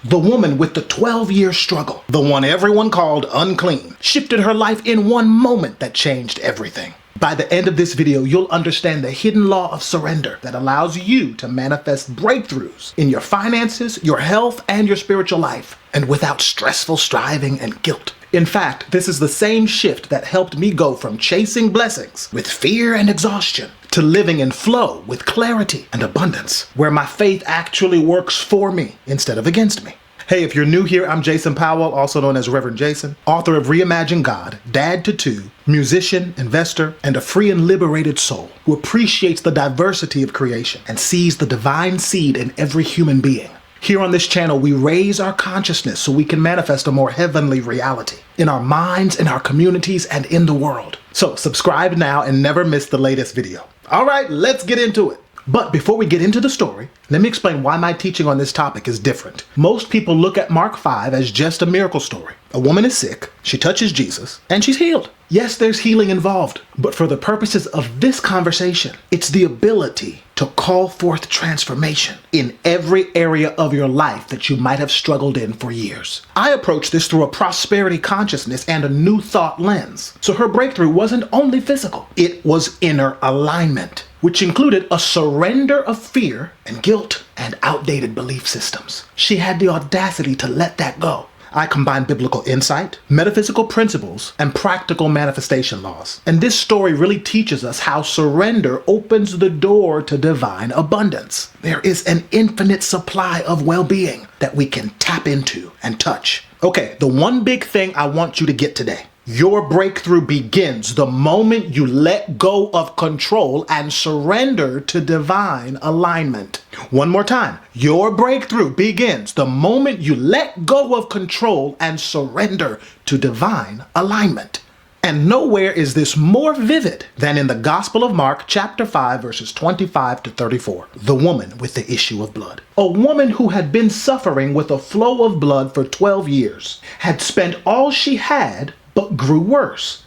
The woman with the 12-year struggle, the one everyone called unclean, shifted her life in one moment that changed everything. By the end of this video, you'll understand the hidden law of surrender that allows you to manifest breakthroughs in your finances, your health, and your spiritual life, and without stressful striving and guilt. In fact, this is the same shift that helped me go from chasing blessings with fear and exhaustion to living in flow with clarity and abundance, where my faith actually works for me instead of against me. Hey, if you're new here, I'm Jason Powell, also known as Reverend Jason, author of Reimagine God, dad to two, musician, investor, and a free and liberated soul who appreciates the diversity of creation and sees the divine seed in every human being. Here on this channel, we raise our consciousness so we can manifest a more heavenly reality in our minds, in our communities, and in the world. So subscribe now and never miss the latest video. All right, let's get into it. But before we get into the story, let me explain why my teaching on this topic is different. Most people look at Mark 5 as just a miracle story. A woman is sick, she touches Jesus, and she's healed. Yes, there's healing involved, but for the purposes of this conversation, it's the ability to call forth transformation in every area of your life that you might have struggled in for years. I approach this through a prosperity consciousness and a new thought lens. So her breakthrough wasn't only physical, it was inner alignment, which included a surrender of fear and guilt and outdated belief systems. She had the audacity to let that go. I combine biblical insight, metaphysical principles, and practical manifestation laws. And this story really teaches us how surrender opens the door to divine abundance. There is an infinite supply of well-being that we can tap into and touch. Okay, the one big thing I want you to get today. Your breakthrough begins the moment you let go of control and surrender to divine alignment. One more time. Your breakthrough begins the moment you let go of control and surrender to divine alignment. And nowhere is this more vivid than in the Gospel of Mark, chapter 5, verses 25 to 34. The woman with the issue of blood. A woman who had been suffering with a flow of blood for 12 years, had spent all she had but grew worse.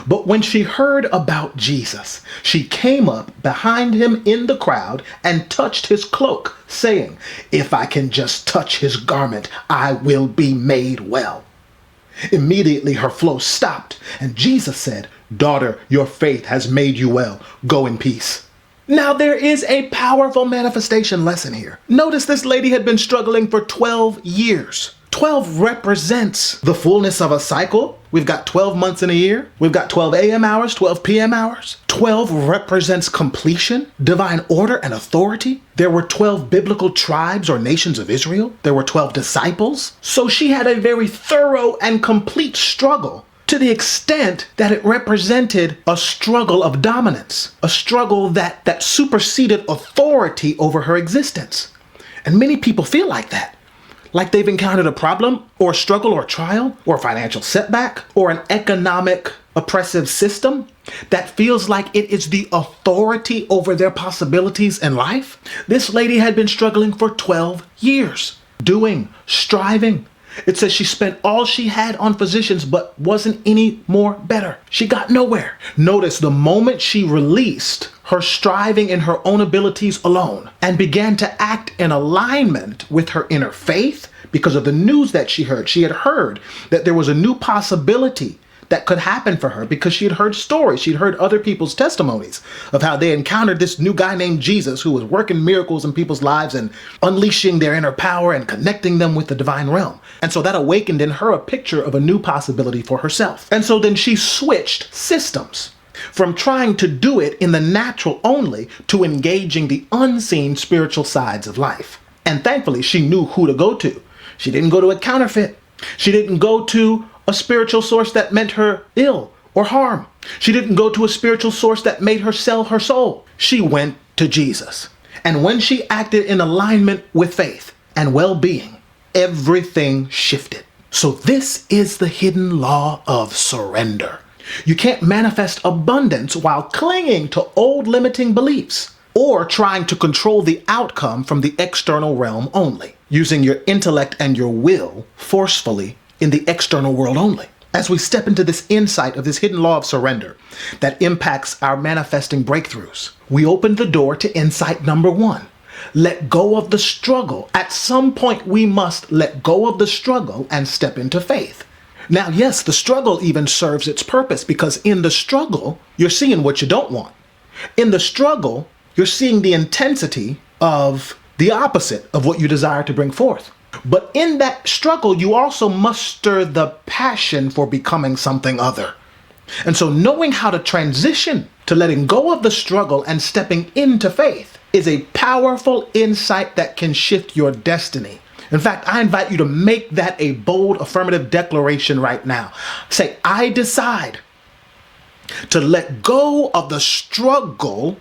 But when she heard about Jesus, she came up behind him in the crowd and touched his cloak, saying, "If I can just touch his garment, I will be made well." Immediately her flow stopped, and Jesus said, "Daughter, your faith has made you well. Go in peace." Now there is a powerful manifestation lesson here. Notice this lady had been struggling for 12 years. 12 represents the fullness of a cycle. We've got 12 months in a year. We've got 12 a.m. hours, 12 p.m. hours. 12 represents completion, divine order, and authority. There were 12 biblical tribes or nations of Israel. There were 12 disciples. So she had a very thorough and complete struggle, to the extent that it represented a struggle of dominance, a struggle that superseded authority over her existence. And many people feel like that. Like they've encountered a problem or a struggle or a trial or a financial setback or an economic oppressive system that feels like it is the authority over their possibilities in life. This lady had been struggling for 12 years, striving. It says she spent all she had on physicians but wasn't any more better. She got nowhere. Notice the moment she released her striving in her own abilities alone and began to act in alignment with her inner faith because of the news that she heard. She had heard that there was a new possibility that could happen for her because she had heard stories. She'd heard other people's testimonies of how they encountered this new guy named Jesus who was working miracles in people's lives and unleashing their inner power and connecting them with the divine realm. And so that awakened in her a picture of a new possibility for herself. And so then she switched systems from trying to do it in the natural only to engaging the unseen spiritual sides of life. And thankfully, she knew who to go to. She didn't go to a counterfeit. She didn't go to a spiritual source that meant her ill or harm. She didn't go to a spiritual source that made her sell her soul. She went to Jesus. And when she acted in alignment with faith and well-being, everything shifted. So this is the hidden law of surrender. You can't manifest abundance while clinging to old limiting beliefs or trying to control the outcome from the external realm only, using your intellect and your will forcefully in the external world only. As we step into this insight of this hidden law of surrender that impacts our manifesting breakthroughs, we open the door to insight number one. let go of the struggle. At some point, we must let go of the struggle and step into faith. Now, yes, the struggle even serves its purpose, because in the struggle, you're seeing what you don't want. In the struggle, you're seeing the intensity of the opposite of what you desire to bring forth. But in that struggle, you also muster the passion for becoming something other. And so knowing how to transition to letting go of the struggle and stepping into faith is a powerful insight that can shift your destiny. In fact, I invite you to make that a bold affirmative declaration right now. Say, I decide to let go of the struggle,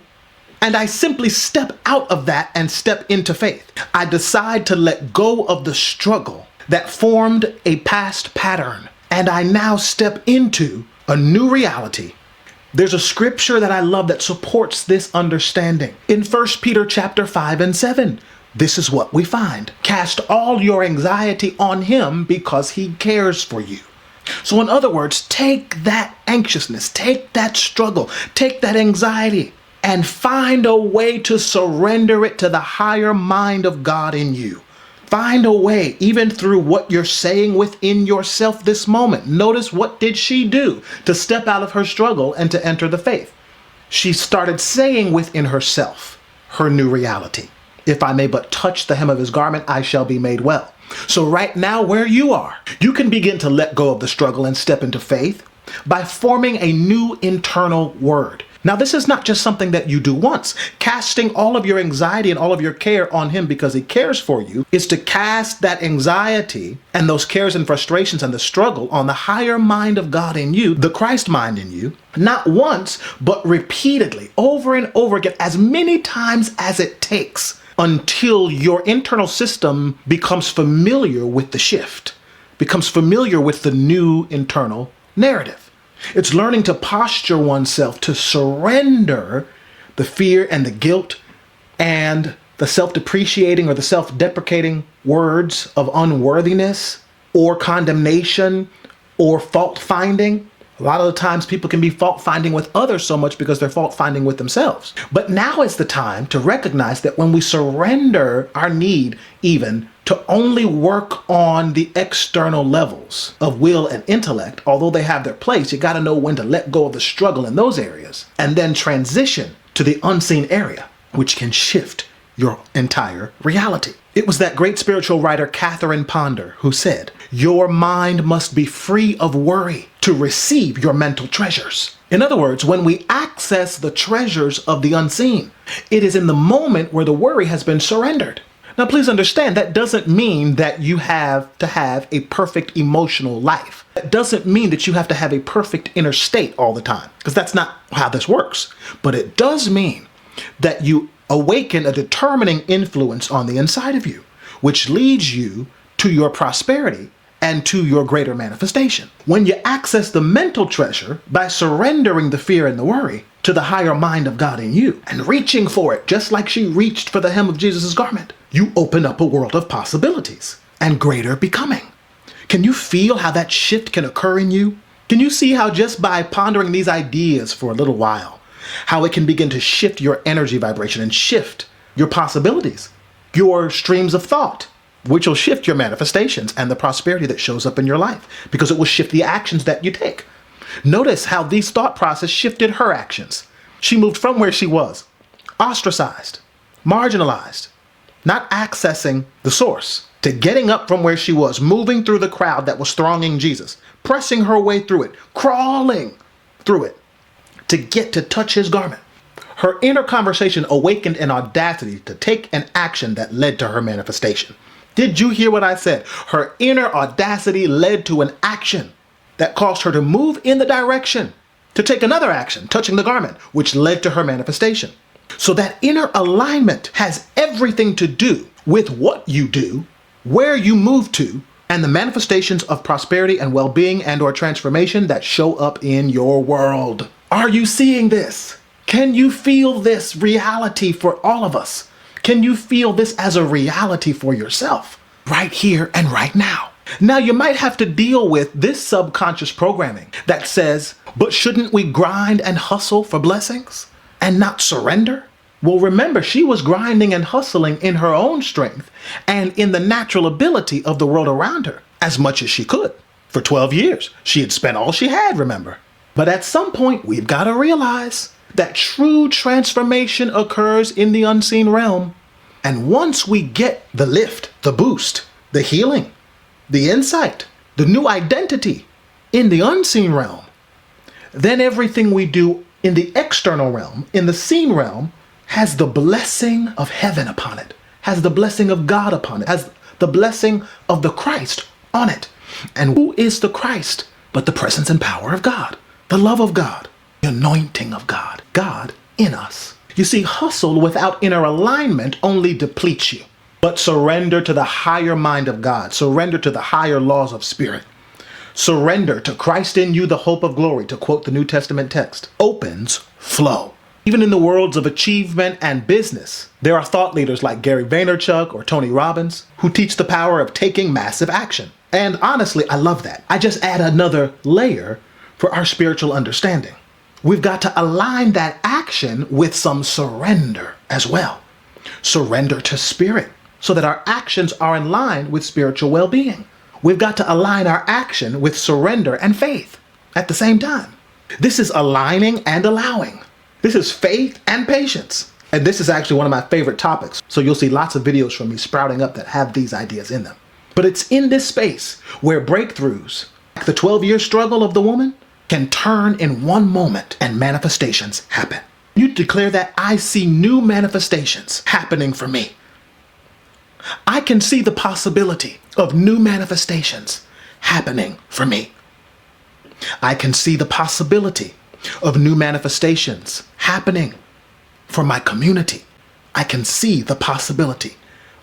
and I simply step out of that and step into faith. I decide to let go of the struggle that formed a past pattern, and I now step into a new reality. There's a scripture that I love that supports this understanding. In 1 Peter chapter 5 and 7, this is what we find. Cast all your anxiety on him because he cares for you. So in other words, take that anxiousness, take that struggle, take that anxiety, and find a way to surrender it to the higher mind of God in you. Find a way, even through what you're saying within yourself this moment. Notice, what did she do to step out of her struggle and to enter the faith? She started saying within herself her new reality. If I may but touch the hem of his garment, I shall be made well. So right now, where you are, you can begin to let go of the struggle and step into faith by forming a new internal word. Now, this is not just something that you do once. Casting all of your anxiety and all of your care on him because he cares for you is to cast that anxiety and those cares and frustrations and the struggle on the higher mind of God in you, the Christ mind in you, not once, but repeatedly, over and over again, as many times as it takes, until your internal system becomes familiar with the shift, becomes familiar with the new internal narrative. It's learning to posture oneself to surrender the fear and the guilt and the self-depreciating or the self-deprecating words of unworthiness or condemnation or fault-finding. A lot of the times people can be fault-finding with others so much because they're fault-finding with themselves. But now is the time to recognize that when we surrender our need even to only work on the external levels of will and intellect, although they have their place, you got to know when to let go of the struggle in those areas and then transition to the unseen area, which can shift your entire reality. It was that great spiritual writer Catherine Ponder who said, "Your mind must be free of worry to receive your mental treasures." In other words, when we access the treasures of the unseen, it is in the moment where the worry has been surrendered. Now, please understand, that doesn't mean that you have to have a perfect emotional life. That doesn't mean that you have to have a perfect inner state all the time, because that's not how this works. But it does mean that you awaken a determining influence on the inside of you, which leads you to your prosperity and to your greater manifestation. When you access the mental treasure by surrendering the fear and the worry to the higher mind of God in you and reaching for it, just like she reached for the hem of Jesus' garment, you open up a world of possibilities and greater becoming. Can you feel how that shift can occur in you? Can you see how just by pondering these ideas for a little while, how it can begin to shift your energy vibration and shift your possibilities, your streams of thought, which will shift your manifestations and the prosperity that shows up in your life, because it will shift the actions that you take. Notice how these thought process shifted her actions. She moved from where she was, ostracized, marginalized, not accessing the source, to getting up from where she was, moving through the crowd that was thronging Jesus, pressing her way through it, crawling through it to get to touch his garment. Her inner conversation awakened an audacity to take an action that led to her manifestation. Did you hear what I said? Her inner audacity led to an action that caused her to move in the direction to take another action, touching the garment, which led to her manifestation. So that inner alignment has everything to do with what you do, where you move to, and the manifestations of prosperity and well-being and or transformation that show up in your world. Are you seeing this? Can you feel this reality for all of us? Can you feel this as a reality for yourself right here and right now? Now, you might have to deal with this subconscious programming that says, but shouldn't we grind and hustle for blessings and not surrender? Well, remember, she was grinding and hustling in her own strength and in the natural ability of the world around her as much as she could. For 12 years, she had spent all she had, remember. But at some point, we've got to realize that true transformation occurs in the unseen realm. And once we get the lift, the boost, the healing, the insight, the new identity in the unseen realm, then everything we do in the external realm, in the seen realm, has the blessing of heaven upon it, has the blessing of God upon it, has the blessing of the Christ on it. And who is the Christ but the presence and power of God, the love of God, the anointing of God, God in us. You see, hustle without inner alignment only depletes you, but surrender to the higher mind of God, surrender to the higher laws of spirit, surrender to Christ in you, the hope of glory, to quote the New Testament text, opens flow. Even in the worlds of achievement and business, there are thought leaders like Gary Vaynerchuk or Tony Robbins who teach the power of taking massive action. And honestly, I love that. I just add another layer for our spiritual understanding. We've got to align that action with some surrender as well. Surrender to spirit so that our actions are in line with spiritual well-being. We've got to align our action with surrender and faith at the same time. This is aligning and allowing. This is faith and patience. And this is actually one of my favorite topics. So you'll see lots of videos from me sprouting up that have these ideas in them. But it's in this space where breakthroughs, like the 12-year struggle of the woman, can turn in one moment and manifestations happen. You declare that I see new manifestations happening for me. I can see the possibility of new manifestations happening for me. I can see the possibility of new manifestations happening for my community. I can see the possibility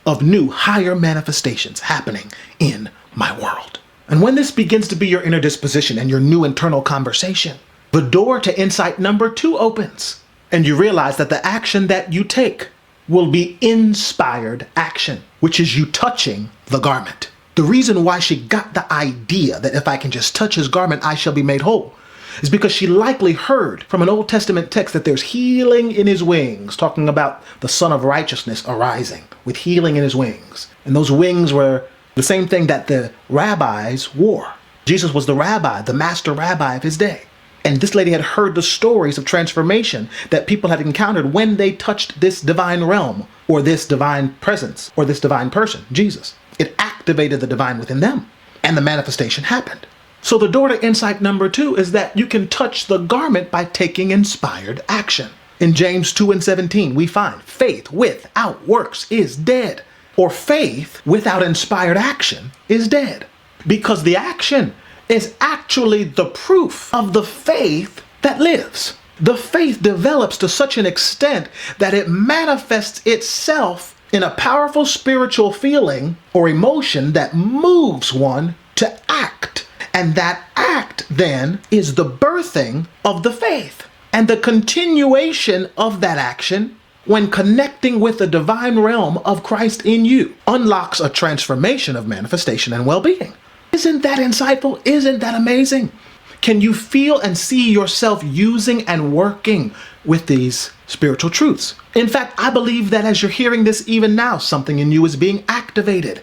of new higher manifestations happening in my world. And when this begins to be your inner disposition and your new internal conversation, the door to insight number 2 opens, and you realize that the action that you take will be inspired action, which is you touching the garment. The reason why she got the idea that if I can just touch his garment, I shall be made whole, is because she likely heard from an Old Testament text that there's healing in his wings, talking about the Son of Righteousness arising with healing in his wings. And those wings were the same thing that the rabbis wore. Jesus was the rabbi, the master rabbi of his day. And this lady had heard the stories of transformation that people had encountered when they touched this divine realm, or this divine presence, or this divine person, Jesus. It activated the divine within them, and the manifestation happened. So the door to insight number 2 is that you can touch the garment by taking inspired action. In James 2:17, we find faith without works is dead, or faith without inspired action is dead, because the action is actually the proof of the faith that lives. The faith develops to such an extent that it manifests itself in a powerful spiritual feeling or emotion that moves one to act. And that act then is the birthing of the faith. And the continuation of that action, when connecting with the divine realm of Christ in you, unlocks a transformation of manifestation and well-being. Isn't that insightful? Isn't that amazing? Can you feel and see yourself using and working with these spiritual truths? In fact, I believe that as you're hearing this even now, something in you is being activated.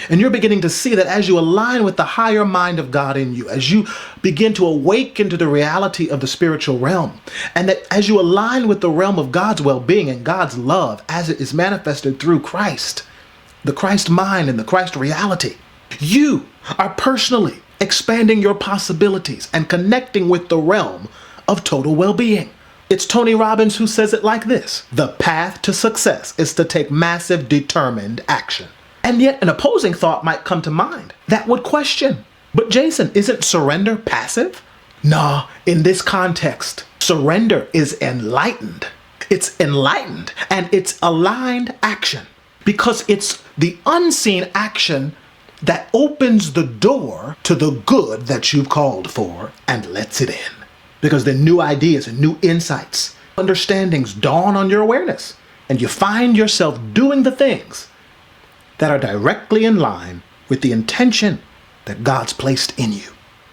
And you're beginning to see that as you align with the higher mind of God in you, as you begin to awaken to the reality of the spiritual realm, and that as you align with the realm of God's well-being and God's love as it is manifested through Christ, the Christ mind and the Christ reality, you are personally expanding your possibilities and connecting with the realm of total well-being. It's Tony Robbins who says it like this: the path to success is to take massive, determined action. And yet an opposing thought might come to mind that would question, but Jason, isn't surrender passive? No, in this context, surrender is enlightened. It's enlightened and it's aligned action, because it's the unseen action that opens the door to the good that you've called for and lets it in. Because then new ideas and new insights, understandings dawn on your awareness, and you find yourself doing the things that are directly in line with the intention that God's placed in you.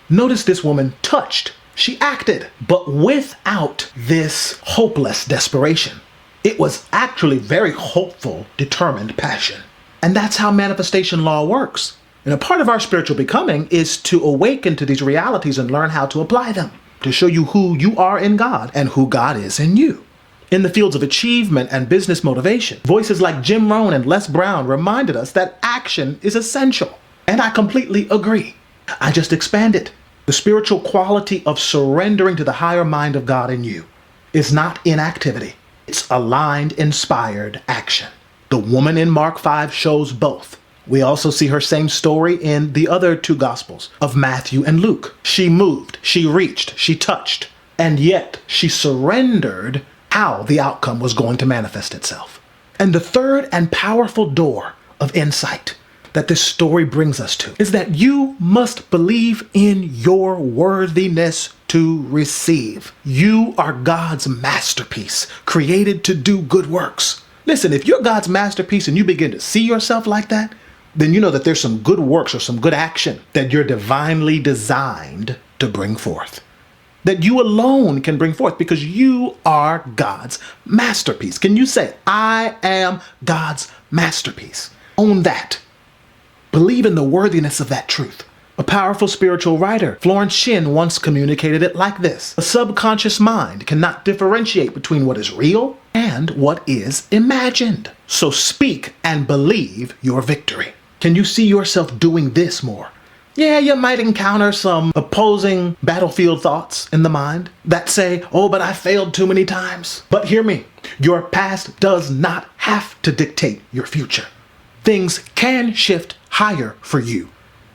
Notice this woman touched. She acted, but without this hopeless desperation. It was actually very hopeful, determined passion. And that's how manifestation law works. And a part of our spiritual becoming is to awaken to these realities and learn how to apply them, to show you who you are in God and who God is in you. In the fields of achievement and business motivation, voices like Jim Rohn and Les Brown reminded us that action is essential. And I completely agree. I just expand it. The spiritual quality of surrendering to the higher mind of God in you is not inactivity. It's aligned, inspired action. The woman in Mark 5 shows both. We also see her same story in the other two Gospels of Matthew and Luke. She moved, she reached, she touched, and yet she surrendered how the outcome was going to manifest itself. And the third and powerful door of insight that this story brings us to is that you must believe in your worthiness to receive. You are God's masterpiece, created to do good works. Listen, if you're God's masterpiece and you begin to see yourself like that, then you know that there's some good works or some good action that you're divinely designed to bring forth. That you alone can bring forth because you are God's masterpiece. Can you say, I am God's masterpiece? Own that. Believe in the worthiness of that truth. A powerful spiritual writer, Florence Shinn, once communicated it like this: a subconscious mind cannot differentiate between what is real and what is imagined. So speak and believe your victory. Can you see yourself doing this more? Yeah, you might encounter some opposing battlefield thoughts in the mind that say, oh, but I failed too many times. But hear me, your past does not have to dictate your future. Things can shift higher for you,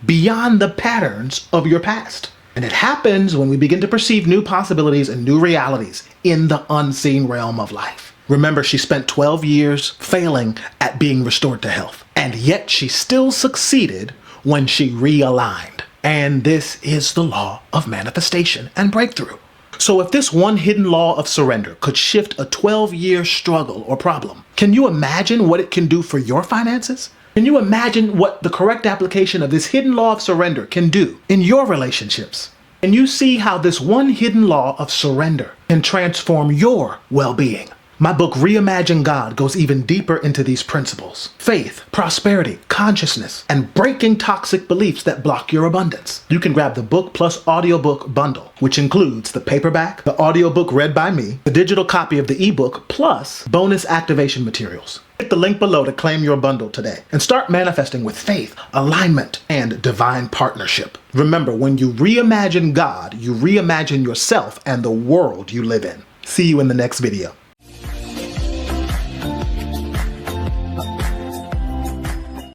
beyond the patterns of your past. And it happens when we begin to perceive new possibilities and new realities in the unseen realm of life. Remember, she spent 12 years failing at being restored to health, and yet she still succeeded when she realigned. And this is the law of manifestation and breakthrough. So if this one hidden law of surrender could shift a 12-year struggle or problem, can you imagine what it can do for your finances? Can you imagine what the correct application of this hidden law of surrender can do in your relationships? And you see how this one hidden law of surrender can transform your well-being. My book, Reimagine God, goes even deeper into these principles: faith, prosperity, consciousness, and breaking toxic beliefs that block your abundance. You can grab the book plus audiobook bundle, which includes the paperback, the audiobook read by me, the digital copy of the ebook, plus bonus activation materials. Hit the link below to claim your bundle today and start manifesting with faith, alignment, and divine partnership. Remember, when you reimagine God, you reimagine yourself and the world you live in. See you in the next video.